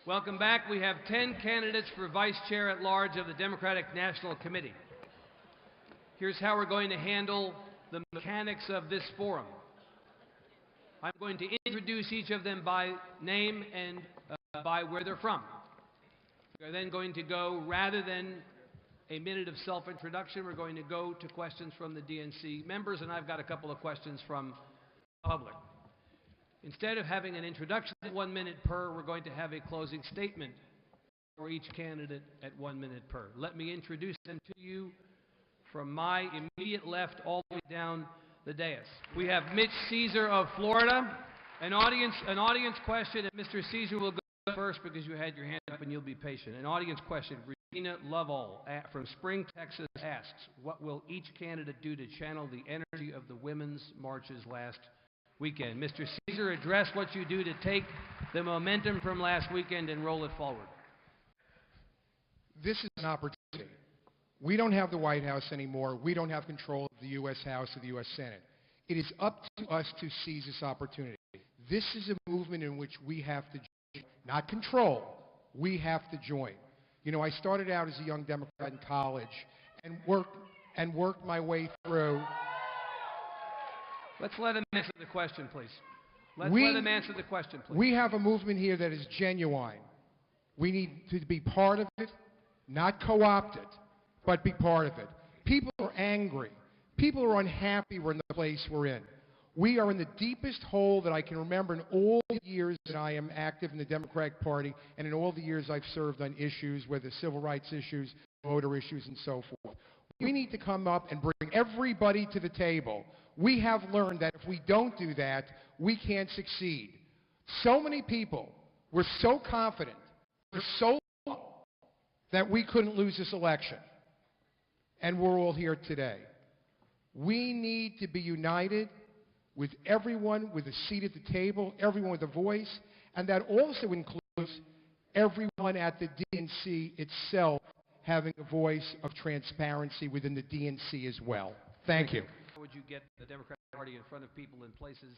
Welcome back. We have 10 candidates for Vice Chair at Large of the Democratic National Committee. Here's how we're going to handle the mechanics of this forum. I'm going to introduce each of them by name and by where they're from. We're then going to go, rather than a minute of self-introduction, we're going to go to questions from the DNC members, and I've got a couple of questions from the public. Instead of having an introduction at 1 minute per, we're going to have a closing statement for each candidate at 1 minute per. Let me introduce them to you from my immediate left all the way down the dais. We have Mitch Ceasar of Florida. An audience question, and Mr. Ceasar will go first because you had your hand up and you'll be patient. An audience question. Regina Lovell from Spring, Texas asks, what will each candidate do to channel the energy of the women's marches last weekend? Mr. Ceasar, address what you do to take the momentum from last weekend and roll it forward. This is an opportunity. We don't have the White House anymore. We don't have control of the U.S. House or the U.S. Senate. It is up to us to seize this opportunity. This is a movement in which we have to join, not control. We have to join. You know, I started out as a young Democrat in college and worked my way through. Let's let him answer the question, please. Let him answer the question, please. We have a movement here that is genuine. We need to be part of it, not co-opt it, but be part of it. People are angry. People are unhappy we're in the place we're in. We are in the deepest hole that I can remember in all the years that I am active in the Democratic Party and in all the years I've served on issues, whether civil rights issues, voter issues, and so forth. We need to come up and bring everybody to the table. We have learned that if we don't do that, we can't succeed. So many people were so confident for so long that we couldn't lose this election. And we're all here today. We need to be united with everyone with a seat at the table, everyone with a voice, and that also includes everyone at the DNC itself having a voice of transparency within the DNC as well. Thank you. How would you get the Democratic Party in front of people in places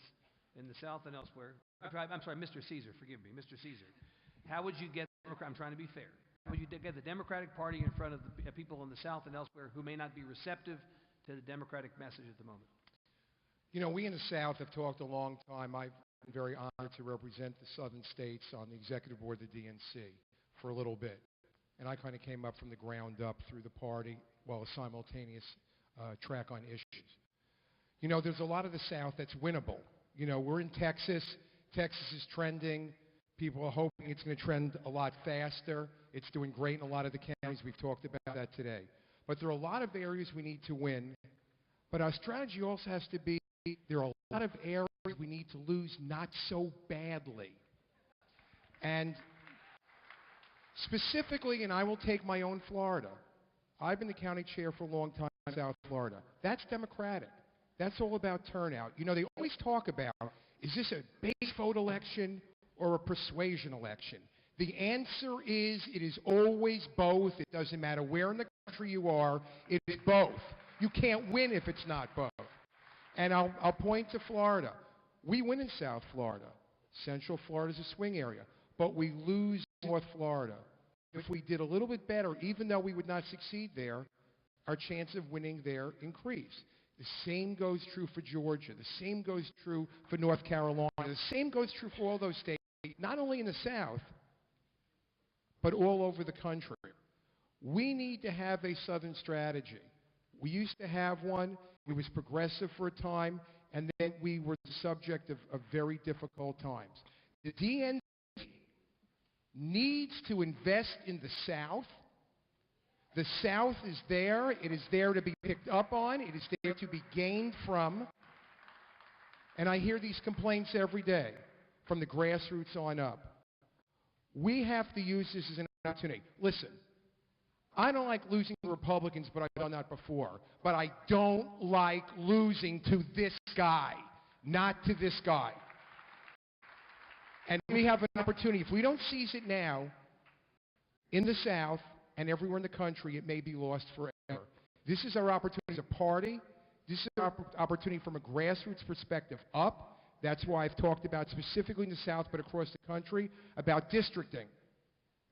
in the South and elsewhere? I'm sorry, Mr. Ceasar, forgive me, Mr. Ceasar. How would you get, I'm trying to be fair, how would you get the Democratic Party in front of the people in the South and elsewhere who may not be receptive to the Democratic message at the moment? You know, we in the South have talked a long time. I've been very honored to represent the southern states on the executive board of the DNC for a little bit. And I kind of came up from the ground up through the party while a simultaneous track on issues. You know, there's a lot of the South that's winnable. You know, we're in Texas. Texas is trending. People are hoping it's going to trend a lot faster. It's doing great in a lot of the counties. We've talked about that today. But there are a lot of areas we need to win. But our strategy also has to be, there are a lot of areas we need to lose not so badly. And specifically, and I will take my own Florida. I've been the county chair for a long time in South Florida. That's Democratic. That's all about turnout. You know, they always talk about, is this a base vote election or a persuasion election? The answer is, it is always both. It doesn't matter where in the country you are. It is both. You can't win if it's not both. And I'll point to Florida. We win in South Florida. Central Florida is a swing area. But we lose North Florida. If we did a little bit better, even though we would not succeed there, our chance of winning there increased. The same goes true for Georgia. The same goes true for North Carolina. The same goes true for all those states, not only in the South, but all over the country. We need to have a Southern strategy. We used to have one. It was progressive for a time, and then we were the subject of very difficult times. The DNC needs to invest in the South. The South is there. It is there to be picked up on. It is there to be gained from. And I hear these complaints every day from the grassroots on up. We have to use this as an opportunity. Listen, I don't like losing to Republicans, but I've done that before. But I don't like losing to this guy, not to this guy. And we have an opportunity. If we don't seize it now, in the South and everywhere in the country, it may be lost forever. This is our opportunity as a party. This is our opportunity from a grassroots perspective up. That's why I've talked about specifically in the South, but across the country, about districting.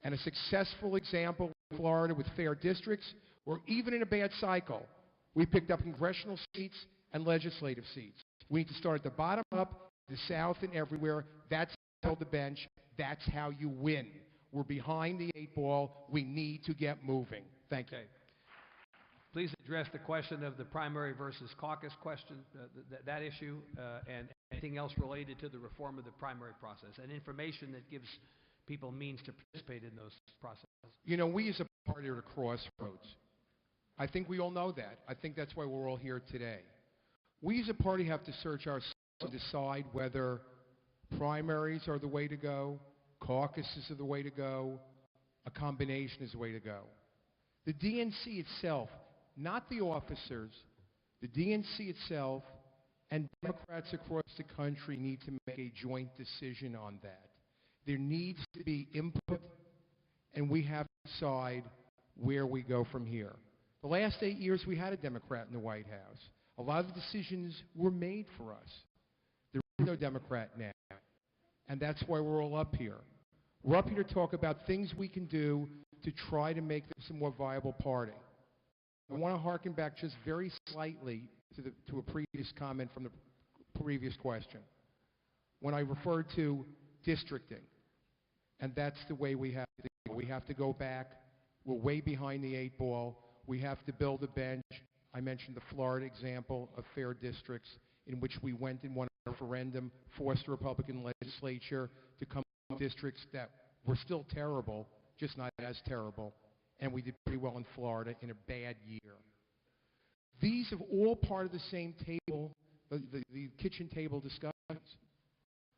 And a successful example in Florida with fair districts, or even in a bad cycle, we picked up congressional seats and legislative seats. We need to start at the bottom up, the South and everywhere. That's how you build the bench. That's how you win. We're behind the 8 ball. We need to get moving. Thank you. Okay. Please address the question of the primary versus caucus question, that issue, and anything else related to the reform of the primary process, and information that gives people means to participate in those processes. You know, we as a party are at a crossroads. I think we all know that. I think that's why we're all here today. We as a party have to search ourselves and decide whether primaries are the way to go, caucuses are the way to go, a combination is the way to go. The DNC itself, not the officers, the DNC itself and Democrats across the country need to make a joint decision on that. There needs to be input, and we have to decide where we go from here. The last 8 years, we had a Democrat in the White House. A lot of the decisions were made for us. There is no Democrat now, and that's why we're all up here. We're up here to talk about things we can do to try to make this a more viable party. I want to harken back just very slightly to a previous comment from the previous question, when I referred to districting, and that's the way we have to go. We have to go back. We're way behind the 8 ball. We have to build a bench. I mentioned the Florida example of fair districts, in which we went and won a referendum, forced the Republican legislature to come up with districts that were still terrible, just not as terrible, and we did pretty well in Florida in a bad year. These are all part of the same table, the kitchen table discussions,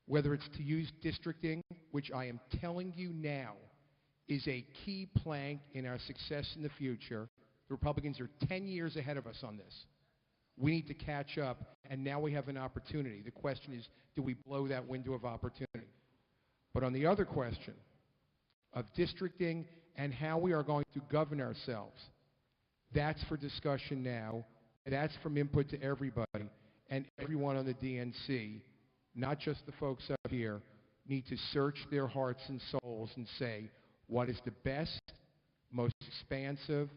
whether it's to use districting, which I am telling you now is a key plank in our success in the future. The Republicans are 10 years ahead of us on this. We need to catch up, and now we have an opportunity. The question is, do we blow that window of opportunity? But on the other question of districting and how we are going to govern ourselves, that's for discussion now. That's from input to everybody, and everyone on the DNC, not just the folks up here, need to search their hearts and souls and say, what is the best, most expansive,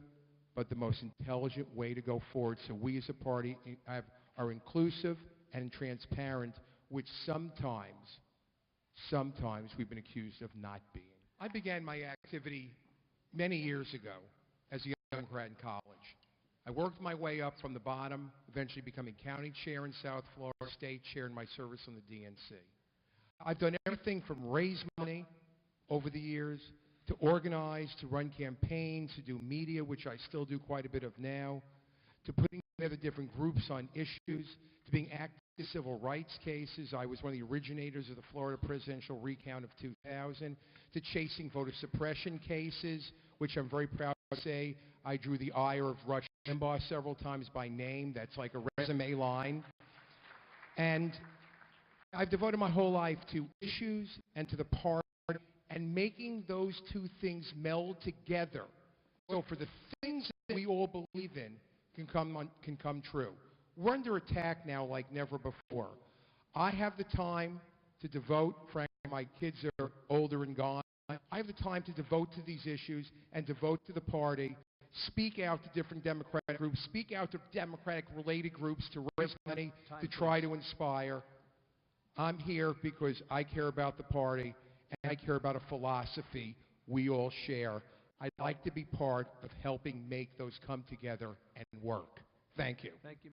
but the most intelligent way to go forward, so we as a party are inclusive and transparent, which sometimes we've been accused of not being. I began my activity many years ago as a young Democrat in college. I worked my way up from the bottom, eventually becoming county chair in South Florida, state chair in my service on the DNC. I've done everything from raise money over the years, to organize, to run campaigns, to do media, which I still do quite a bit of now, to putting together different groups on issues, to being active in civil rights cases. I was one of the originators of the Florida presidential recount of 2000, to chasing voter suppression cases, which I'm very proud to say I drew the ire of Rush Limbaugh several times by name. That's like a resume line. And I've devoted my whole life to issues and to the party, and making those two things meld together. So for the things that we all believe in can come true. We're under attack now like never before. I have the time to devote, frankly, my kids are older and gone. I have the time to devote to these issues and devote to the party, speak out to different Democratic groups, speak out to Democratic-related groups to raise money, to try to inspire. I'm here because I care about the party, and I care about a philosophy we all share. I'd like to be part of helping make those come together and work. Thank you. Thank you.